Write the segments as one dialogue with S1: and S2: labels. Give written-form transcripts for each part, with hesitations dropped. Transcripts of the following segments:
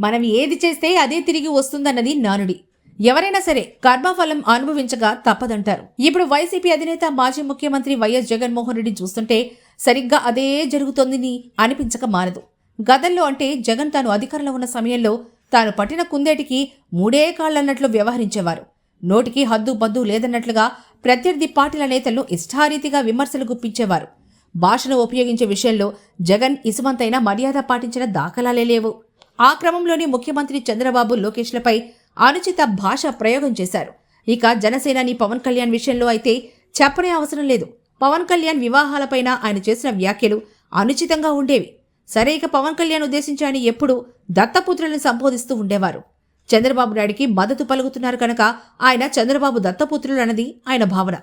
S1: మనం ఏది చేస్తే అదే తిరిగి వస్తుందన్నది నానుడి. ఎవరైనా సరే కర్మఫలం అనుభవించగా తప్పదంటారు. ఇప్పుడు వైసీపీ అధినేత మాజీ ముఖ్యమంత్రి వైఎస్ జగన్మోహన్ రెడ్డి చూస్తుంటే సరిగ్గా అదే జరుగుతోందని అనిపించక మానదు. గతంలో అంటే జగన్ తాను అధికారంలో ఉన్న సమయంలో తాను పట్టిన కుందేటికి మూడే కాళ్లన్నట్లు వ్యవహరించేవారు. నోటికి హద్దు బద్దు లేదన్నట్లుగా ప్రత్యర్థి పార్టీల నేతలను ఇష్టారీతిగా విమర్శలు గుప్పించేవారు. భాషను ఉపయోగించే విషయంలో జగన్ ఇసుమంతైనా మర్యాద పాటించిన దాఖలాలే లేవు. ఆ క్రమంలోనే ముఖ్యమంత్రి చంద్రబాబు లోకేష్లపై అనుచిత భాష ప్రయోగం చేశారు. ఇక జనసేనాని పవన్ కళ్యాణ్ విషయంలో అయితే చెప్పనే అవసరం లేదు. పవన్ కళ్యాణ్ వివాహాలపైన ఆయన చేసిన వ్యాఖ్యలు అనుచితంగా ఉండేవి. సరే, ఇక పవన్ కళ్యాణ్ ఉద్దేశించి ఆయన ఎప్పుడూ దత్తపుత్రులను సంబోధిస్తూ ఉండేవారు. చంద్రబాబు నాయుడికి మద్దతు పలుకుతున్నారు కనుక ఆయన చంద్రబాబు దత్తపుత్రులు అన్నది ఆయన భావన.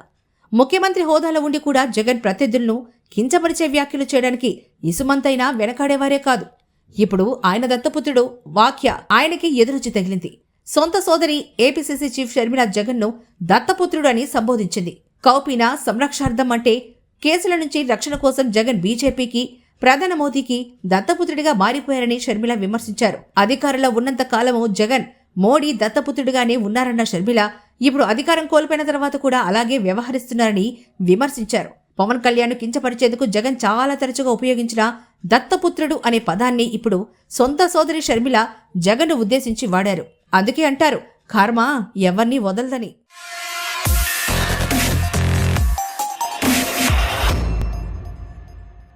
S1: ముఖ్యమంత్రి హోదాలో ఉండి కూడా జగన్ ప్రత్యర్థులను కించపరిచే వ్యాఖ్యలు చేయడానికి ఇసుమంతైనా వెనకాడేవారే కాదు. ఇప్పుడు ఆయన దత్తపుత్రుడు వాక్య ఆయనకి ఎదురొచ్చి తగిలింది. సొంత సోదరి ఏపీసీసీ చీఫ్ షర్మిల జగన్ను దత్తపుత్రుడు అని సంబోధించింది. కౌపీన సంరక్షార్థం అంటే కేసుల నుంచి రక్షణ కోసం జగన్ బీజేపీకి, ప్రధాని మోదీకి దత్తపుత్రుడిగా మారిపోయారని షర్మిల విమర్శించారు. అధికారంలో ఉన్నంత కాలము జగన్ మోడీ దత్తపుత్రుడిగానే ఉన్నారన్న షర్మిల ఇప్పుడు అధికారం కోల్పోయిన తర్వాత కూడా అలాగే వ్యవహరిస్తున్నారని విమర్శించారు. పవన్ కళ్యాణ్ కించపరిచేందుకు జగన్ చాలా తరచుగా ఉపయోగించిన దత్తపుత్రుడు అనే పదాన్ని ఇప్పుడు సొంత సోదరి షర్మిల జగన్ను ఉద్దేశించి వాడారు. అందుకే అంటారు కర్మ ఎవరిని వదలదని.